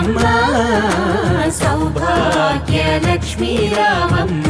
అమ్మా సౌభాగ్య లక్ష్మీ రావమ్మ.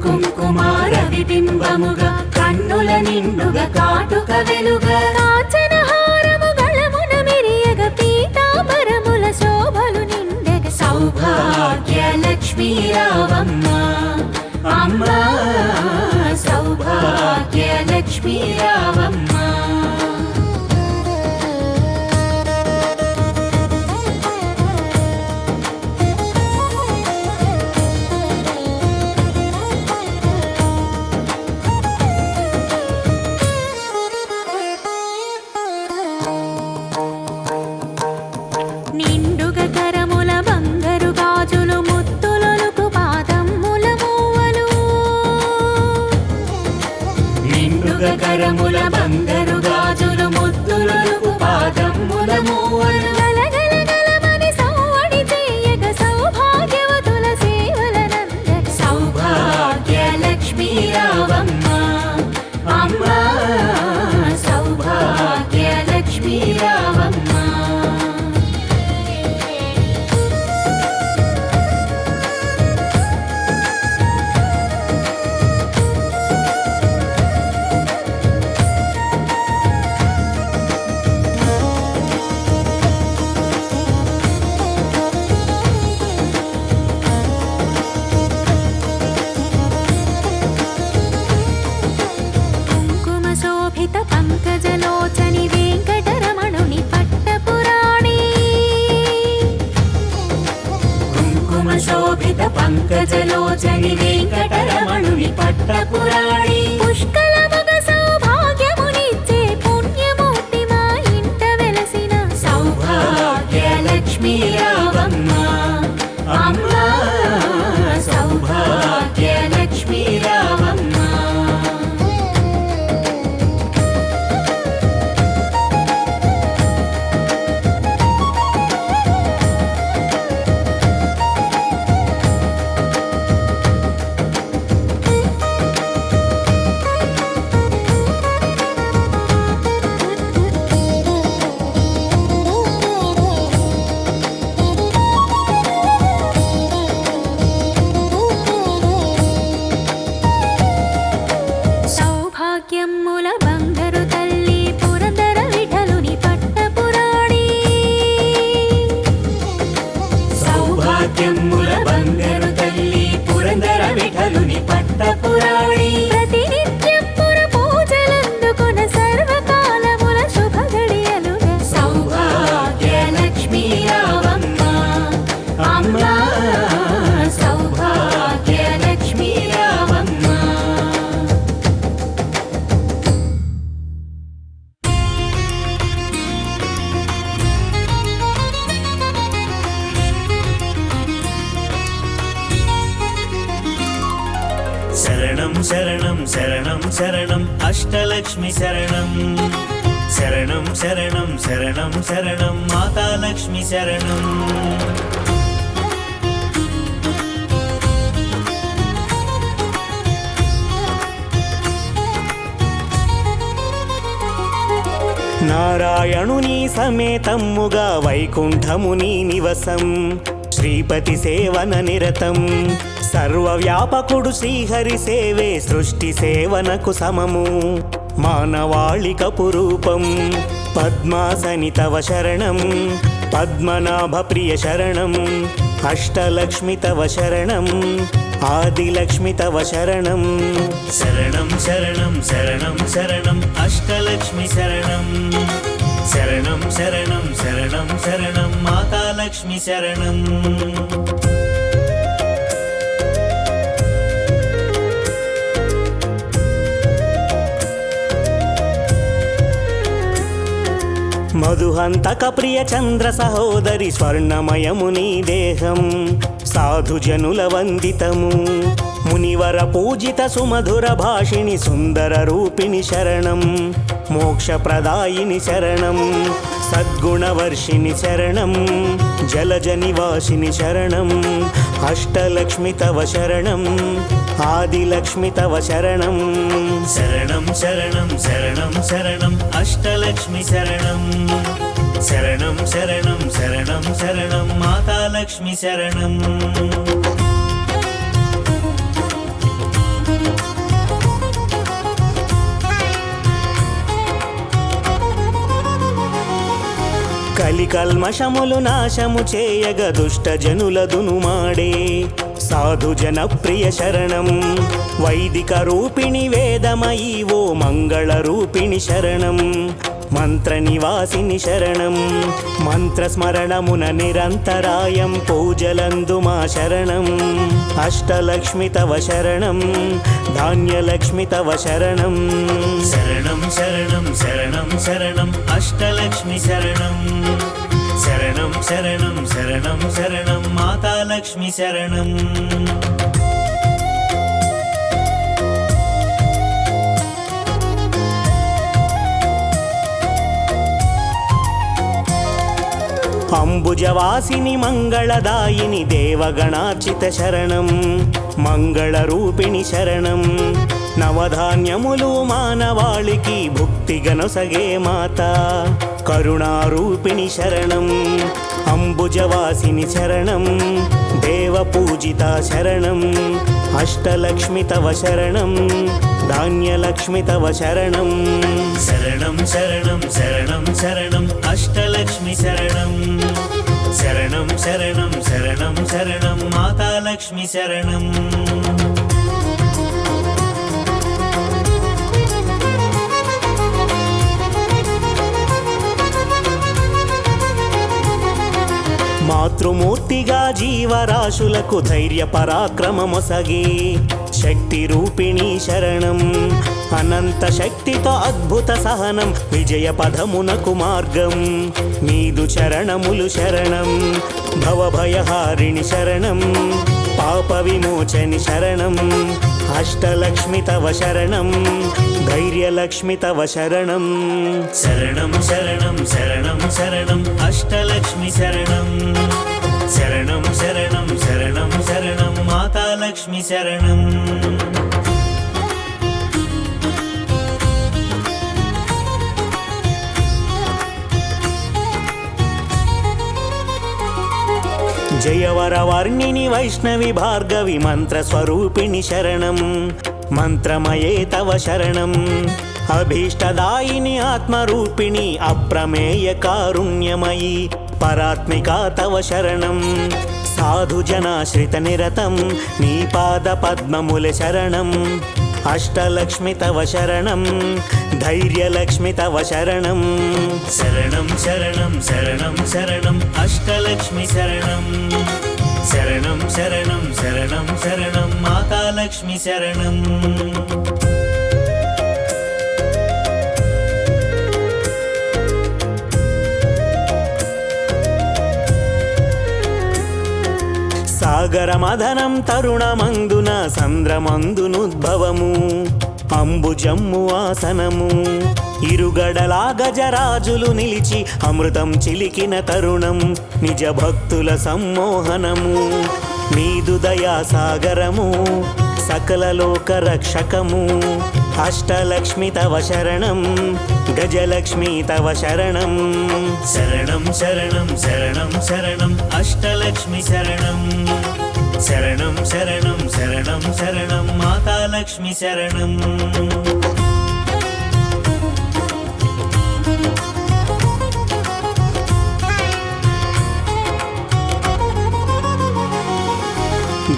కుంకుమార విబింబముగా కన్నుల నిండుగా కాటుక వెలుగా కాంచన హారము గళమున మెరియగ పీతాంబరముల శోభలు నిండగ సౌభాగ్య లక్ష్మీ రావమ్మ. అమ్మా సౌభాగ్య లక్ష్మీ రావమ్మ. కరముల బంగారు గాజులు ముద్దులకు పాదముల మూవలు గలగల గలమని సౌవడి చేయగ సౌభాగ్యవతుల సేవలనంద సౌభాగ్య లక్ష్మీ రావమ్మ. అమ్మా సౌభాగ్య లక్ష్మీ రావమ్మ. పంకజలోచని వెంకటరమణుని పట్టపురాణి కుంకుమ శోభిత పంకజలోచని వెంకటరమణుని పట్టపురాణి పుష్కలముగ సౌభాగ్యమునిచ్చే పుణ్యమూర్తి మా ఇంట వెలసిన సౌభాగ్య లక్ష్మీ రావమ్మ. అమ్మా సౌభాగ్య లక్ష్మీ రావమ్మ. సౌభాగ్యముల బంగారు తల్లి పురందర విఠలుని పట్టపురాణి సౌభాగ్యముల బంగారు తల్లి పురందర విఠలుని పట్టపురాణి ప్రతినిత్యం పుర పూజలందుకున్న సర్వకాలముల శుభ గడియలుగా సౌభాగ్య లక్ష్మీ రావమ్మ. అమ్మా సౌభాగ్య లక్ష్మీ రావమ్మ. శరణం శరణం శరణం శరణం అష్టలక్ష్మి శరణం. శరణం శరణం శరణం శరణం మాతా లక్ష్మి శరణం. నారాయణుని సమేతముగా వైకుంఠముని నివసం శ్రీపతి సేవన నిరతం సర్వవ్యాపకుడు శ్రీహరి సేవే సృష్టి సేవనకు సమము మానవాళికపు రూపం పద్మాసని తవ శరణం పద్మనాభ ప్రియ శరణం అష్టలక్ష్మి తవ శరణం ఆదిలక్ష్మి తవ శరణం. శరణం శరణం శరణం శరణం అష్టలక్ష్మి శరణం. శరణం శరణం శరణం శరణం మాతా లక్ష్మి శరణం. మధుహంతక ప్రియ చంద్ర సహోదరి స్వర్ణమయము నీ దేహం సాధుజనుల వందితము మునివర పూజిత సుమధుర భాషిణి సుందర రూపిణి శరణం మోక్షప్రదాయిని శరణం సద్గుణవర్షిణి శరణం జలజ నివాసిని శరణం అష్టలక్ష్మి తవ శరణం ఆదిలక్ష్మి తవ శరణం శరణం శరణం శరణం శరణం అష్టలక్ష్మి శరణం శరణం శరణం శరణం శరణం మాతాలక్ష్మి శరణం కలికల్మషములు నాశము చేయగ దుష్ట జనుల దునుమాడే సాధు జన ప్రియ శరణం వైదిక రూపిణి వేదమయీ ఓ మంగళ రూపిణి శరణం మంత్ర నివాసిని శరణం మంత్రస్మరణమున నిరంతరాయం పూజలందు మా శరణం అష్టలక్ష్మి తవ శరణం ధాన్యలక్ష్మి తవ శరణం శరణం శరణం శరణం శరణం అష్టలక్ష్మి శరణం శరణం శరణం శరణం శరణం మాతాలక్ష్మి శరణం అంబుజవాసిని మంగళదాయిని దేవగణార్చిత శరణం మంగళరూపిణి శరణం నవధాన్యములు మానవాళికి భుక్తిగనొసగే మాత కరుణారూపిణి శరణం అంబుజవాసిని శరణం దేవపూజిత శరణం అష్టలక్ష్మి తవ శరణం ధాన్యలక్ష్మి తవ శరణం శరణం శరణం శరణం శరణం అష్టలక్ష్మి శరణం శరణం శరణం శరణం శరణం మాతాలక్ష్మి శరణం మాతృమూర్తిగా జీవరాశులకు ధైర్య పరాక్రమమొసగే శక్తి రూపిణి శరణం అనంత శక్తితో అద్భుత సహనం విజయ పదమునకు మార్గం నీదు చరణములు శరణం భవభయహారిణి శరణం పాప విమోచని శరణం అష్టలక్ష్మి తవ శరణం ధైర్యలక్ష్మి తవ శరణం శరణం శరణం శరణం శరణం అష్టలక్ష్మి శరణం శరణం శరణం శరణం శరణం మాతాలక్ష్మి శరణం జయవరవర్ణిని వైష్ణవి భార్గవి మంత్రస్వరూపిణి శరణం మంత్రమయే తవ శరణం అభీష్టదాయిని ఆత్మరూపిణి అప్రమేయ కారుణ్యమయీ పరాత్మికా తవ శరణం సాధుజనాశ్రిత నిరతం నీ పాద పద్మముల శరణం అష్టలక్ష్మి తవ శరణం ధైర్యలక్ష్మి తవ శరణం శరణం శరణం శరణం శరణం అష్టలక్ష్మి శరణం శరణం శరణం శరణం శరణం మాతాలక్ష్మి శరణం సాగరమదనం తరుణమందున సంద్రమందునుద్భవము అంబుజమ్ము ఆసనము ఇరుగడలా గజరాజులు నిలిచి అమృతం చిలికిన తరుణం నిజ భక్తుల సమ్మోహనము నీదు దయా సాగరము సకల లోక రక్షకము అష్టలక్ష్మి తవ శరణం గజలక్ష్మి తవ శరణం శరణం శరణం శరణం శరణం అష్టలక్ష్మి శరణం శరణం శరణం శరణం శరణం మాతాలక్ష్మి శరణం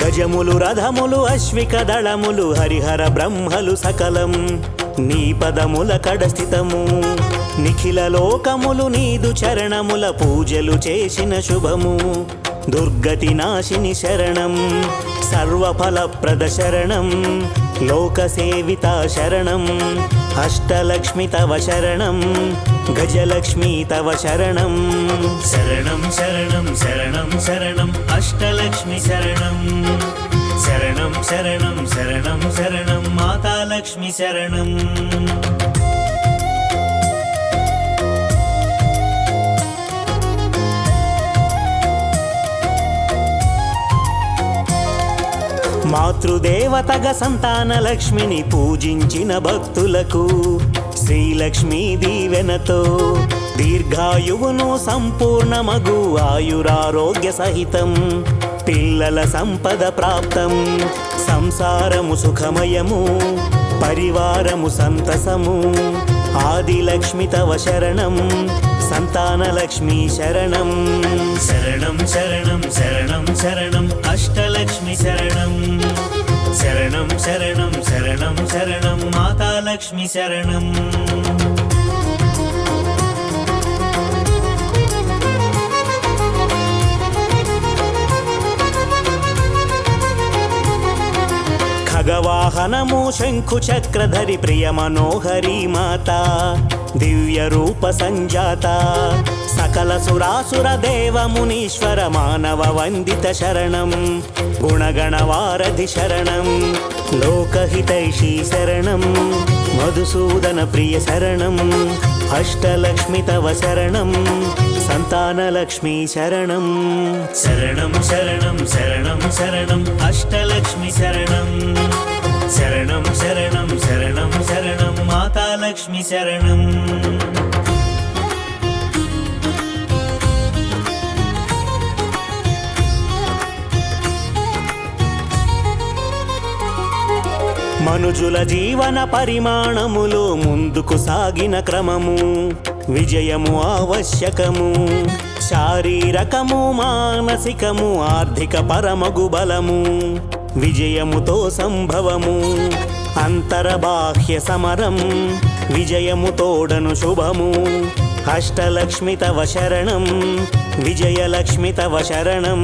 గజములు రథములు అశ్విక దళములు హరిహర బ్రహ్మలు సకలం నీ పదముల కడస్థితము నిఖిల లోకములు నీదు చరణముల పూజలు చేసిన శుభము దుర్గతి నాశిని శరణం సర్వఫలప్రద శరణం లోకసేవిత శరణం అష్టలక్ష్మి తవ శరణం గజలక్ష్మీ తవ శరణం. శరణం శరణం శరణం శరణం అష్టలక్ష్మి శరణం. శరణం శరణం శరణం శరణం మాతా లక్ష్మి శరణం. మాతృదేవతగా సంతాన లక్ష్మిని పూజించిన భక్తులకు శ్రీలక్ష్మీ దీవెనతో దీర్ఘాయువును సంపూర్ణమగు ఆయురారోగ్య సహితం పిల్లల సంపద ప్రాప్తం. సంసారము సుఖమయము పరివారము సంతసము. ఆదిలక్ష్మి తవ శరణం సంతాన లక్ష్మీ శరణం. శరణం శరణం శరణం శరణం అష్టలక్ష్మి శరణం. శరణం శరణం శరణం శరణం మాతా లక్ష్మి శరణం. ఖగవాహనము శంఖు చక్రధరి ప్రియ మనోహరి మాత దివ్య రూప సంజాత సకల సురాసుర దేవ మునీశ్వర మానవ వందిత శరణం. గుణగణ వారధి శరణం లోకహితైషీ శరణం. మధుసూదన ప్రియ శరణం అష్టలక్ష్మి తవ శరణం సంతాన లక్ష్మీ శరణం. శరణం శరణం శరణం శరణం అష్టలక్ష్మి శరణం. శరణం శరణం శరణం శరణం మాతా లక్ష్మి శరణం. మనుజుల జీవన పరిమాణములో ముందుకు సాగిన క్రమము విజయము ఆవశ్యకము. శారీరకము మానసికము ఆర్థిక పరమగు బలము విజయముతో సంభవము. అంతరబాహ్య సమరం విజయము తోడను శుభము. అష్టలక్ష్మి తవ శరణం విజయలక్ష్మి తవ శరణం.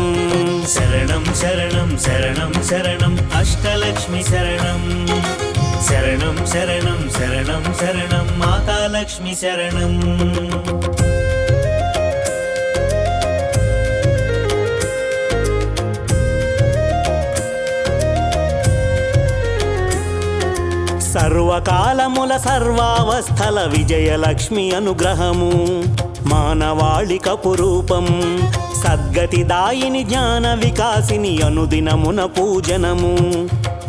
శరణం శరణం శరణం శరణం అష్టలక్ష్మి శరణం. శరణం శరణం శరణం శరణం మాతా లక్ష్మి శరణం. సర్వకాలముల సర్వావస్థల విజయలక్ష్మి అనుగ్రహము మానవాళికపు రూపం. సద్గతిదాయిని జ్ఞాన వికాసిని అనుదినమున పూజనము.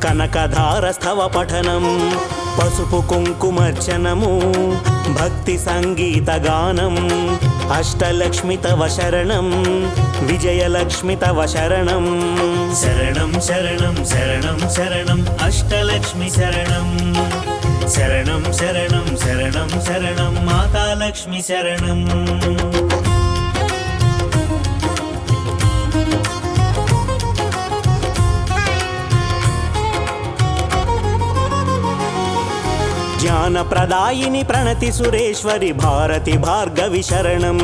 కనకధారస్థవ పఠనం పసుపు కుంకుమర్చనము భక్తి సంగీత గానం. అష్టలక్ష్మి తవ శరణం విజయలక్ష్మి తవ శరణం. శరణం శరణం శరణం శరణం అష్టలక్ష్మి శరణం. శరణం శరణం శరణం శరణం మాతా లక్ష్మి శరణం. జ్ఞానప్రదాయిని ప్రణతి సురేశ్వరి భారతి భార్గవి శరణం.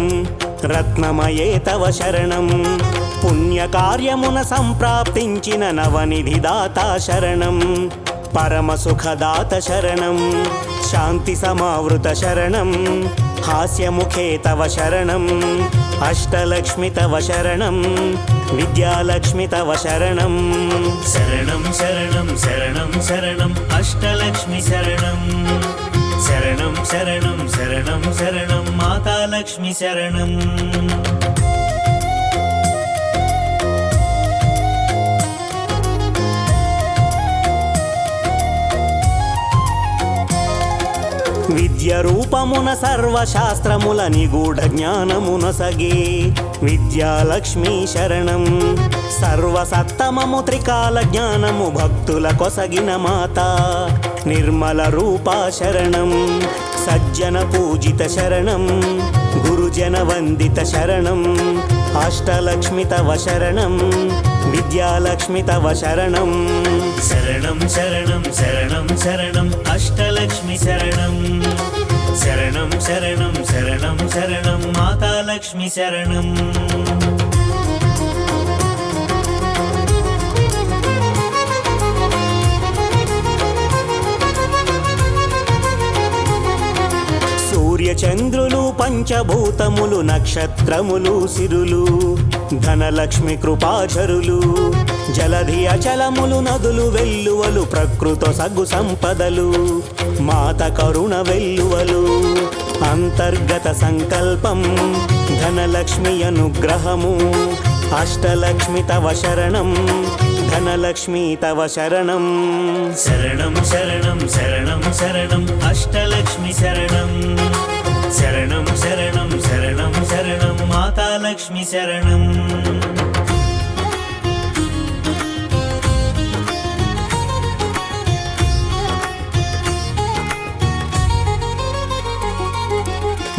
రత్నమయే తవ శరణం పుణ్యకార్యమున సంప్రాప్తించిన నవనిధి దాత శరణం. పరమ సుఖదాత శరణం శాంతి సమావృత శరణం. హాస్యముఖే తవ శరణం అష్టలక్ష్మి తవ శరణం విద్యాలక్ష్మి తవ శరణం. శరణం శరణం శరణం శరణం అష్టలక్ష్మి శరణం. శరణం శరణం శరణం శరణం మాతా లక్ష్మి శరణం. విద్య రూపమున సర్వశాస్త్రముల నిగూఢ జ్ఞానమునసగే విద్యాలక్ష్మీ శరణం. సర్వసత్తమము త్రికాల జ్ఞానము భక్తుల కొసగిన మాత నిర్మల రూపా శరణం. సజ్జన పూజిత శరణం గురుజన వందిత శరణం. అష్టలక్ష్మి తవ శరణం విద్యాలక్ష్మి తవ శరణం. శరణం శరణం శరణం శరణం అష్టలక్ష్మి శరణం. శరణం శరణం శరణం శరణం మాతా లక్ష్మి శరణం. సూర్య చంద్రులు పంచభూతములు నక్షత్రములు సిరులు ధనలక్ష్మి కృపాచరులు జలధి అచలములు నదులు వెల్లువలు ప్రకృత సగ్గు సంపదలు మాత కరుణ వెల్లువలు అంతర్గత సంకల్పం ధనలక్ష్మి అనుగ్రహము అష్టలక్ష్మి తవ శరణం ధనలక్ష్మి తవ శరణం శరణం శరణం శరణం శరణం అష్టలక్ష్మి శరణం శరణం శరణం శరణం శరణం మాతాలక్ష్మి శరణం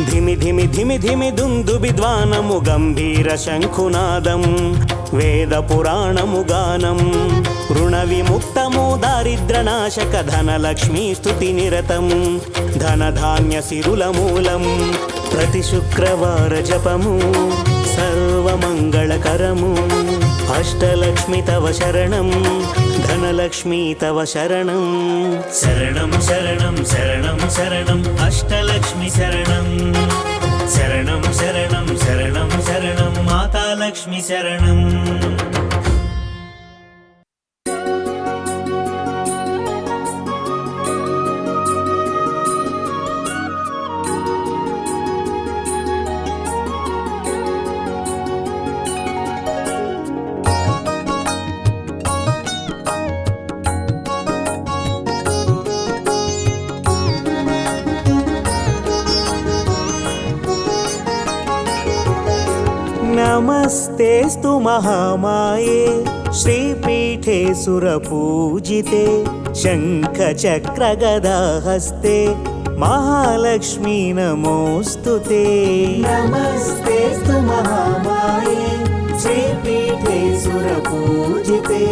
ధిమి ధిమి ధిమి ధిమి దుందు విద్వానము గంభీర శంఖునాదం వేద పురాణము గానం రుణ విముక్తము దారిద్రనాశక ధనలక్ష్మీ స్తుతి నిరతం ధనధాన్య సిరుల మూలం ప్రతి శుక్రవార జపము సర్వమంగళకరము అష్టలక్ష్మి తవ శరణం ధనలక్ష్మి తవ శరణం శరణం శరణం శరణం శరణం అష్టలక్ష్మి శరణం శరణం శరణం శరణం శరణం మాతాలక్ష్మి శరణం नमस्तेस्तु महामाये श्रीपीठे सुरपूजिते शङ्खचक्रगदाहस्ते महालक्ष्मी नमोऽस्तु ते नमस्तेस्तु महामाये श्रीपीठे सुरपूजिते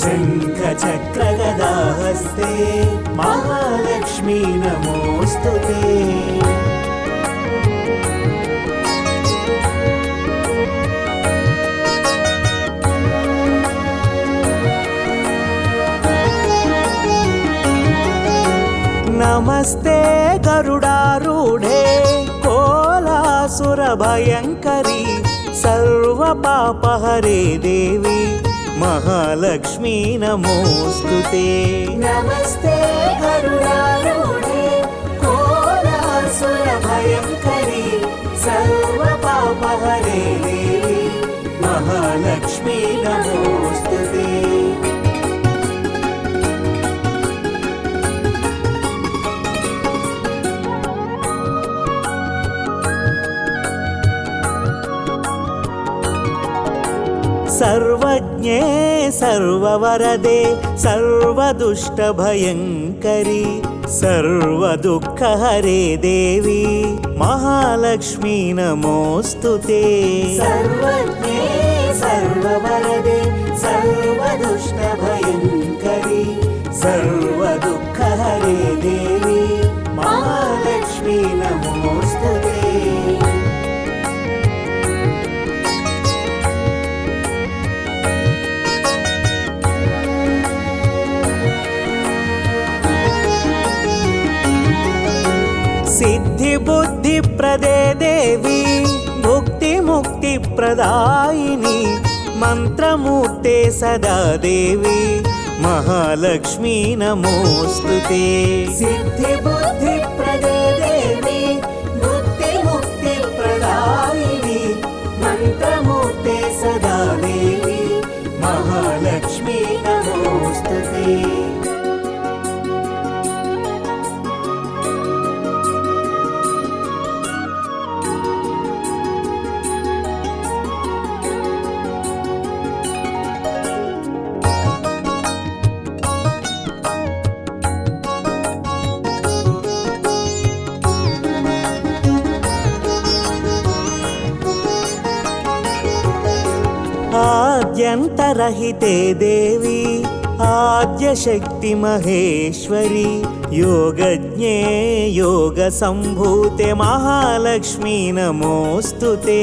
शङ्खचक्रगदाहस्ते महालक्ष्मी नमोऽस्तु ते नमस्ते गरुडारूढे कोलासुरभयङ्करी सर्वपापहरे देवी महालक्ष्मी नमोऽस्तु ते नमस्ते गरुडारूढे कोलासुरभयङ्करी सर्वपापहरे देवी महालक्ष्मी नमोऽस्तु ते सर्वज्ञे सर्ववरदे सर्वदुष्टभयङ्करी सर्वदुःखहरे देवी महालक्ष्मी नमोऽस्तु ते सर्वज्ञे सर्ववरदे सर्वदुष्टभयङ्करी सर्वदुःखहरे देवी महालक्ष्मी नमोऽस्तु ते सिद्धि बुद्धि प्रदे देवी भुक्ति मुक्ति प्रदायिनी मंत्रमूर्ते सदा देवी महालक्ष्मी नमोऽस्तु ते सिद्धि बुद्धि प्रदे देवी भुक्ति मुक्ति प्रदायिनी मंत्रमूर्ते सदा देवी महालक्ष्मी नमोऽस्तु ते आद्यन्तरहिते देवी आद्यशक्ति महेश्वरी योगज्ञे योगसम्भूते महालक्ष्मी नमोऽस्तु ते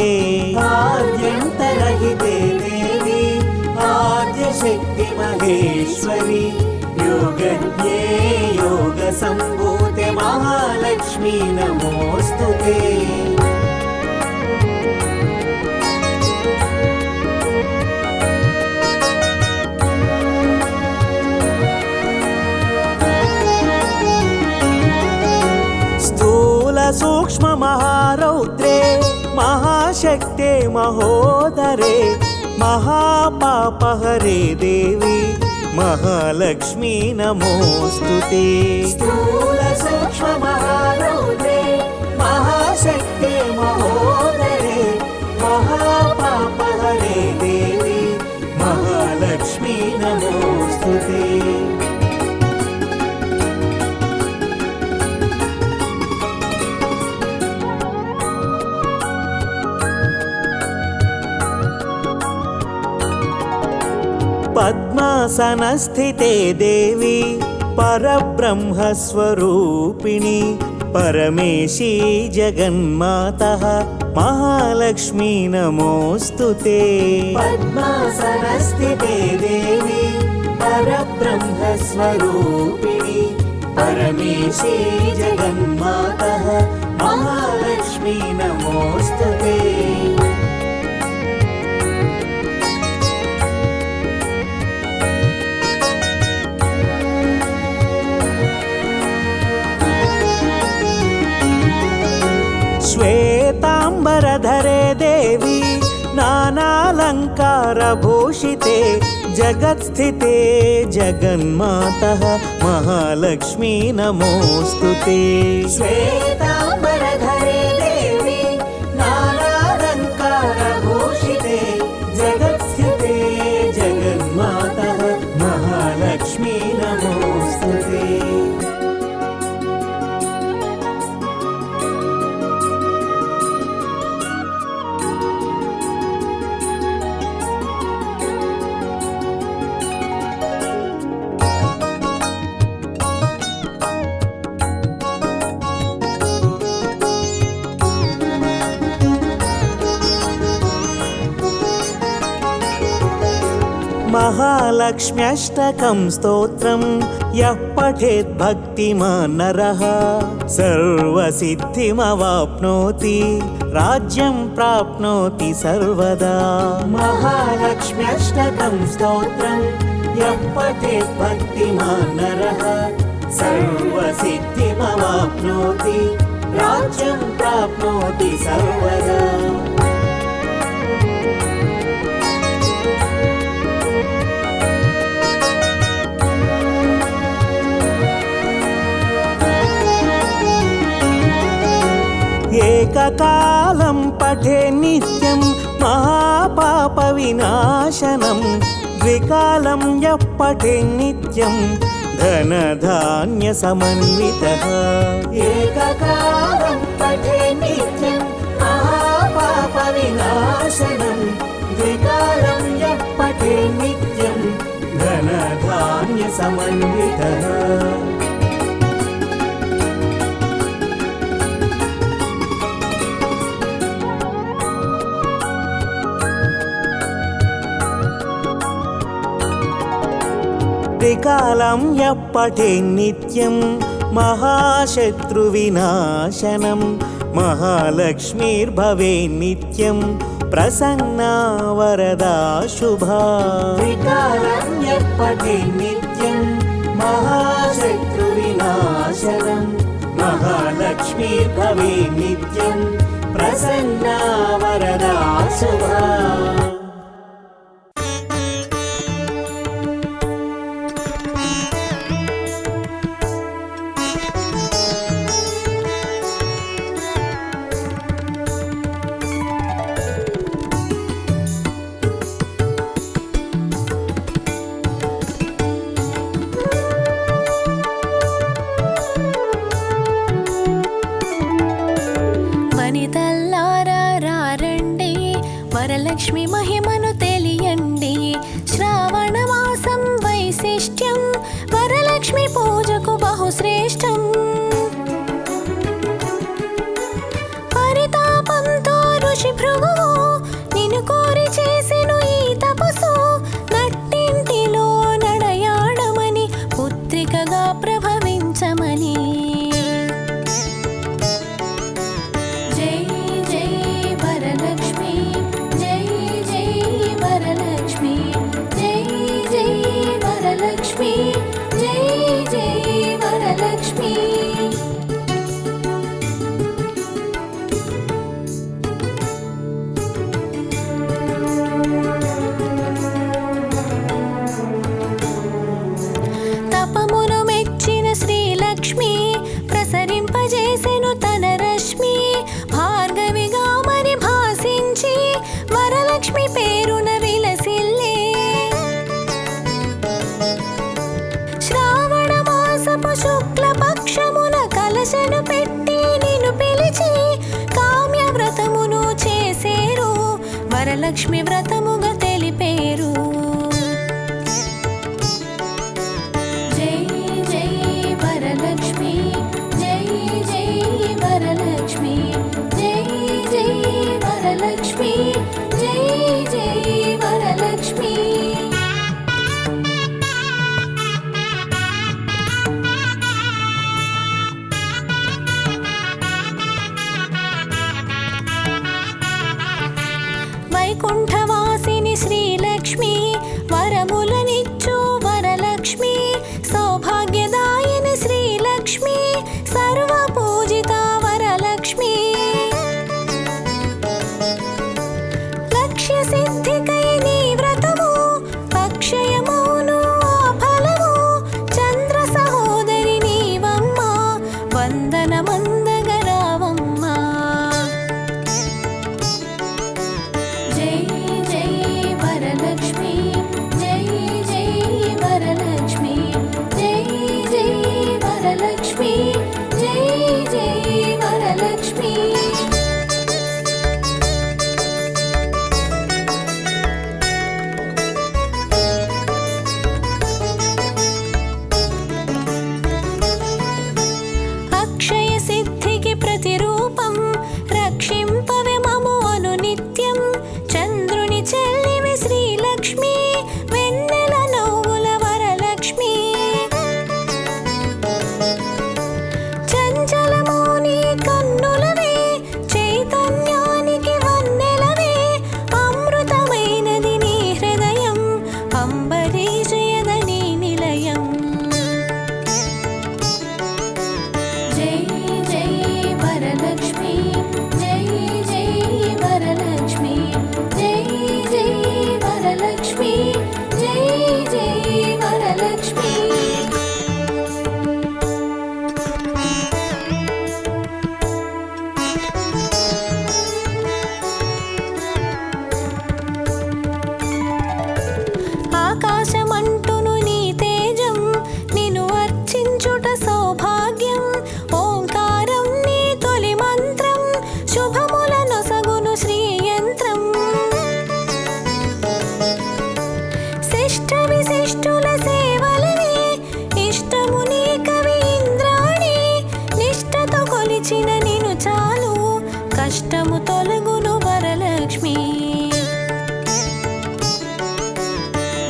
आद्यन्तरहिते देवी आद्यशक्ति महेश्वरी योगज्ञे योगसम्भूते महालक्ष्मी नमोऽस्तु ते महाशक्ते महोदरे महापापहरे देवी महालक्ष्मी नमोऽस्तुते स्थूल सूक्ष्म महारौद्रे महाशक्ते महोदरे महापापहरे देवी महालक्ष्मी नमोऽस्तुते पद्मासनस्थिते देवी परब्रह्मस्वरूपिणी परमेशी जगन्मातः महालक्ष्मी नमोऽस्तुते पद्मासनस्थिते देवी परब्रह्मस्वरूपिणी परमेशी जगन्मातः महालक्ष्मी नमोऽस्तुते श्वेताम्बरधरे देवी नानालङ्कारभूषिते जगत्स्थिते जगन्मातः महालक्ष्मी नमोऽस्तुते श्वेताम्बरधरे देवी नानालङ्कारभूषिते जगत्स्थिते जगन्मातः महालक्ष्मी नमोऽस्तुते महालक्ष्म्यष्टकं स्तोत्रं यः पठेत् भक्तिमान् नरः सर्वसिद्धिमवाप्नोति राज्यं प्राप्नोति सर्वदा महालक्ष्म्यष्टकं स्तोत्रं यः पठेत् भक्तिमान् नरः सर्वसिद्धिमवाप्नोति राज्यं प्राप्नोति सर्वदा एककालं पठे नित्यं महापापविनाशनं द्विकालं यः पठे नित्यं धनधान्यसमन्वितः एककालं पठे नित्यं महापापविनाशनं द्विकालं यः पठे नित्यं धनधान्यसमन्वितः त्रिकालं यः पठेत् नित्यं महाशत्रुविनाशनं महालक्ष्मीर्भवेत् नित्यं प्रसन्ना वरदा शुभा त्रिकालं यः पठेत् नित्यं महाशत्रुविनाशनं महालक्ष्मीर्भवेत् नित्यं प्रसन्ना वरदा शुभा వరలక్ష్మి మహిమను తెలియండి శ్రావణ మాసం వైశిష్ట్యం వరలక్ష్మి పూజకు బహుశ్రేష్టం పరితాపంతో ఋషి భృగువు నిన్ను కోరి చేసెను ఈ తపస్సు నట్టింటిలో నడయాడమని పుత్రికగా ప్రభవించమని जय जय वरलक्ष्मी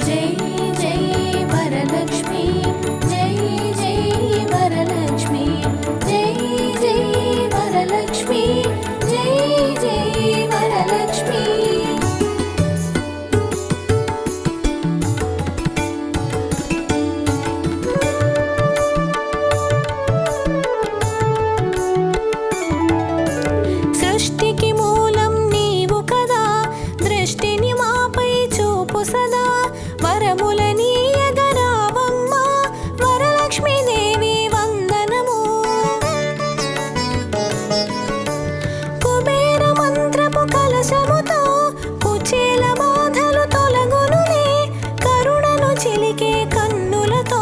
జై జై వరలక్ష్మి జై జై వరలక్ష్మి జై జై వరలక్ష్మి జై జై వరలక్ష్మి సృష్టికి మూలం నీవు కదా దృష్టిని మాపై చూపు సదా వరములనీయగరావమ్మ వరలక్ష్మీదేవి వందనము కుబేర మంత్రపు కలశముతో కుచేల బాధలు తొలగునులే కరుణను చిలికే కన్నులతో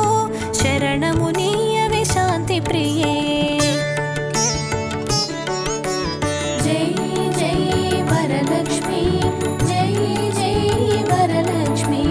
శరణము నీయవే శాంతి ప్రియే జై జై వరలక్ష్మి జై జై వరలక్ష్మి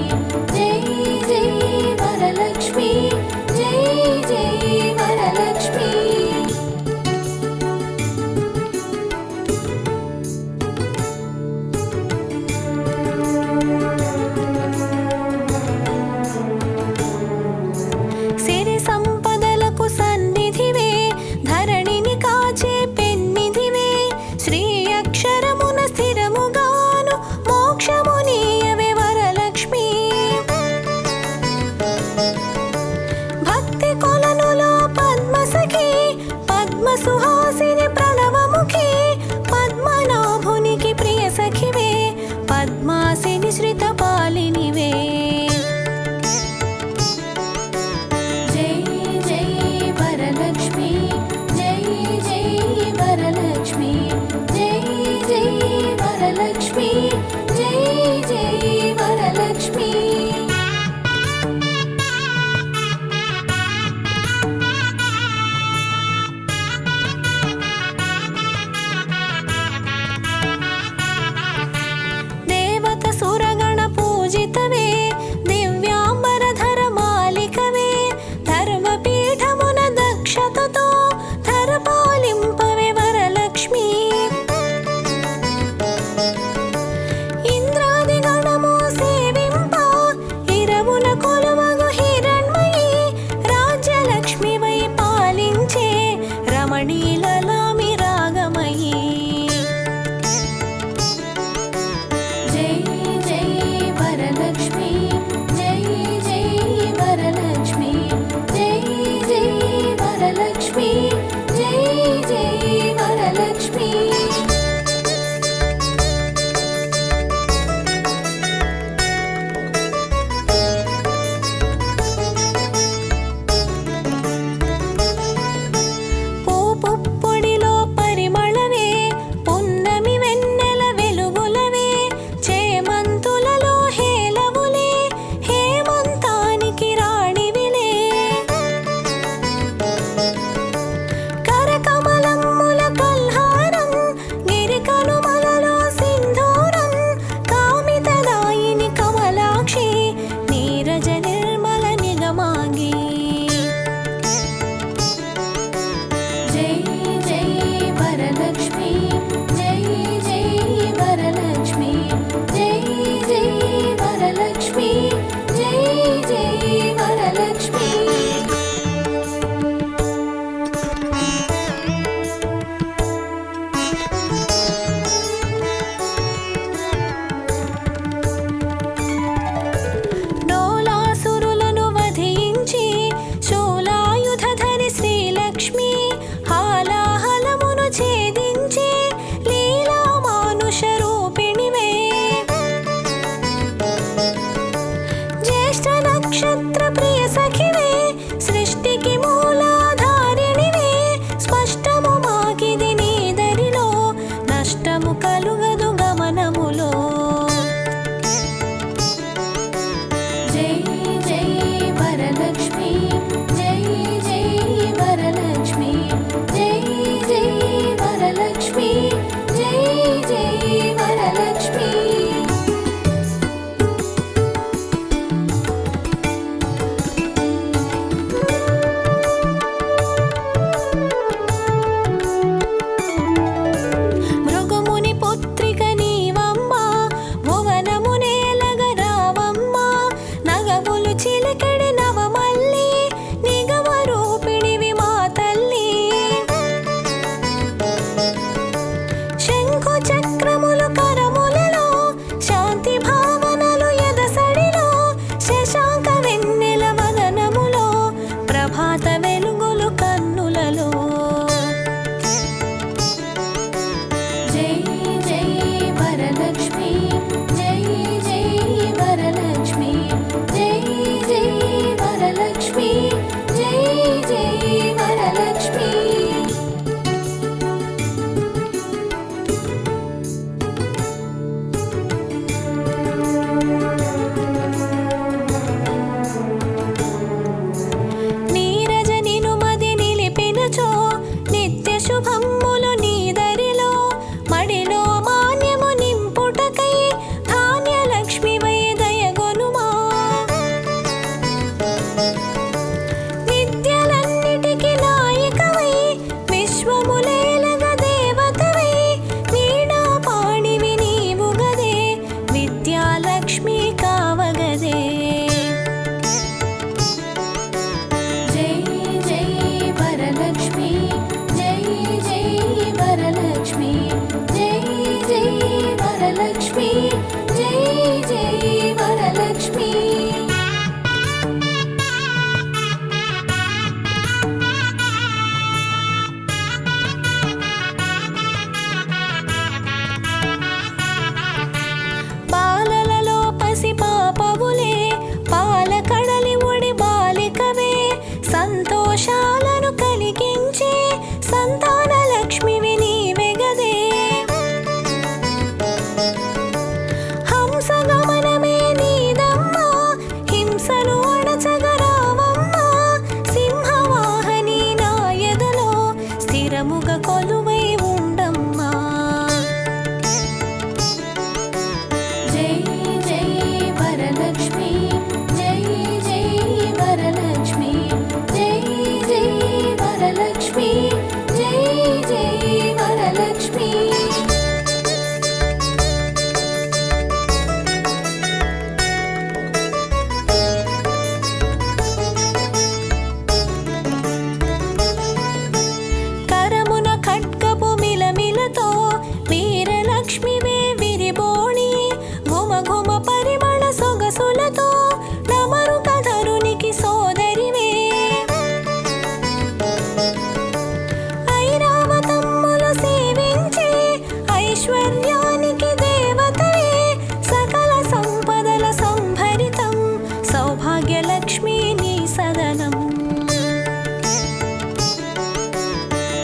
భాగ్యలక్ష్మి నీ సదనం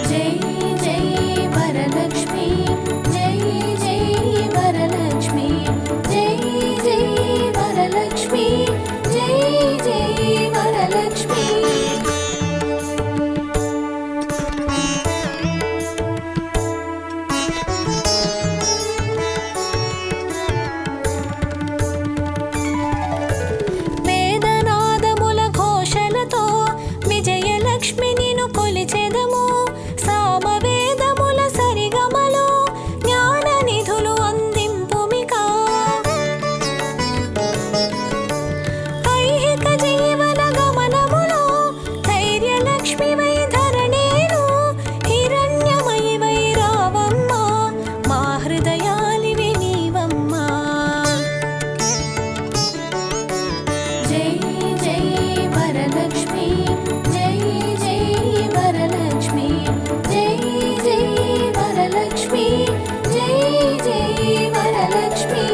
జై జై వరలక్ష్మి జై జై వరలక్ష్మి జై జై వరలక్ష్మి జై జై వరలక్ష్మి వేదనాదముల ఘోషలతో విజయలక్ష్మి నిన్ను కొలిచెదము సామవేదముల సరిగమలో జ్ఞాన నిధులు అందింపుమికా ఐహిక జీవన గమనములో ధైర్యలక్ష్మివై ధరణేను హిరణ్యమయివై రావమ్మ మా హృదయాలివి నీవమ్మా జై జై వరలక్ష్మి జై జై వరలక్ష్మి జై జై వరలక్ష్మి జై జై వరలక్ష్మి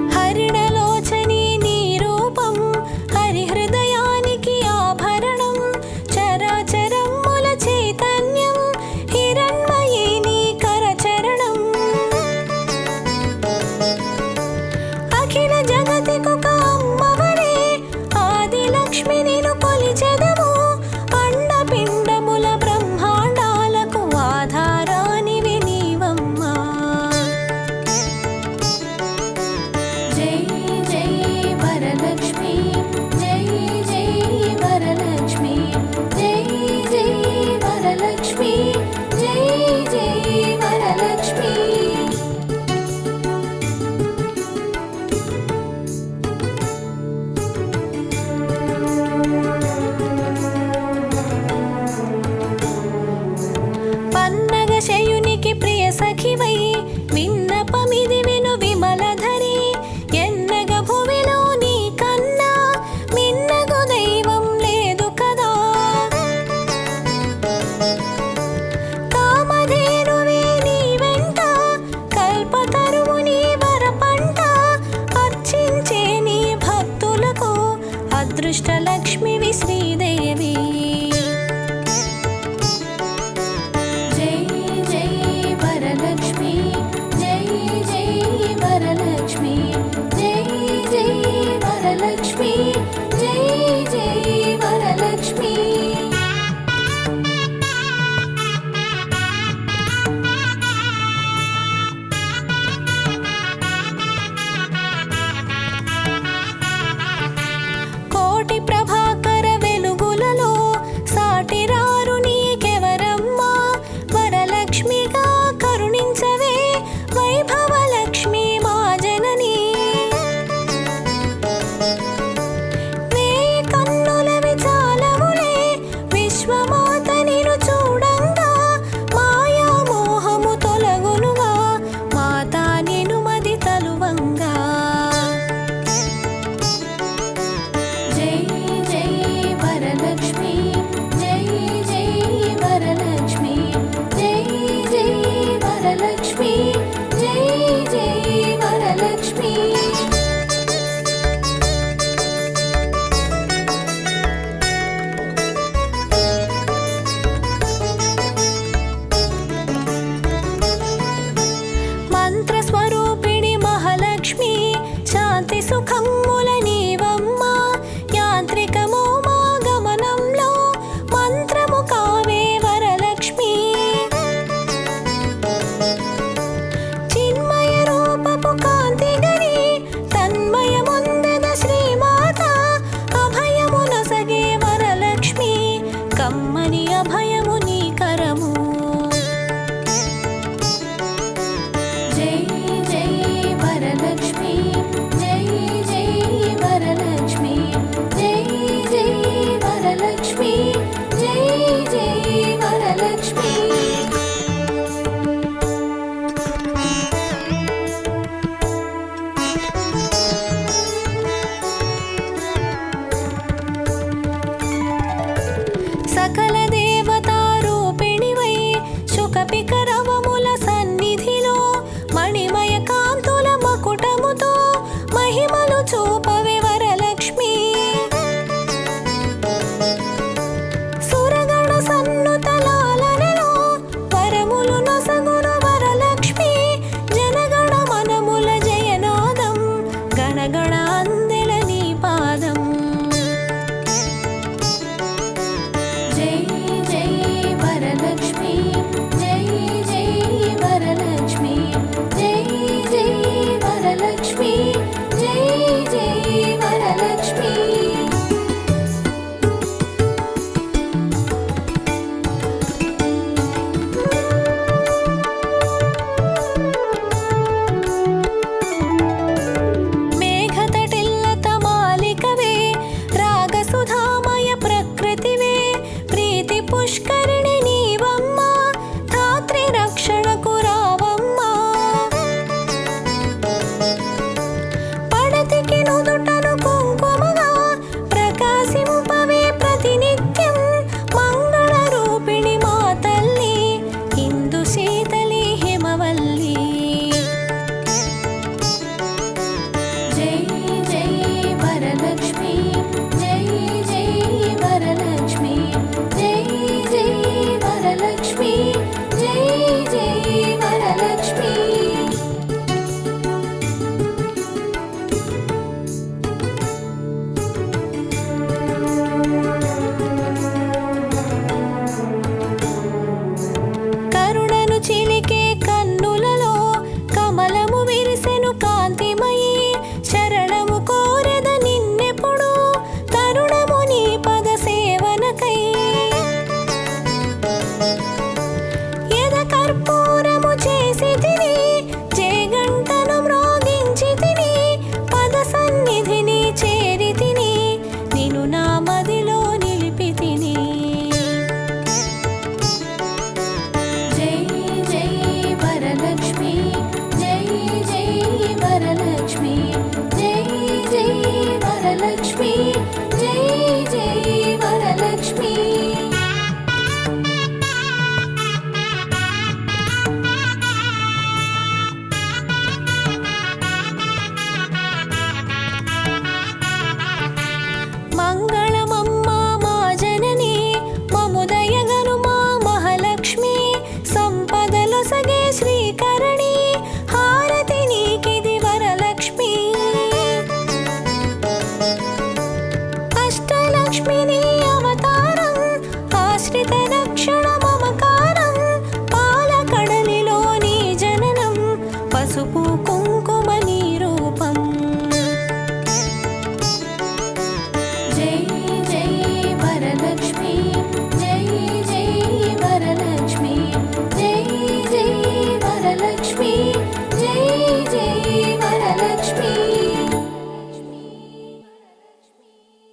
హరిణలోచని నీ రూపం హరిహృదయానికి ఆభరణం చరా సకల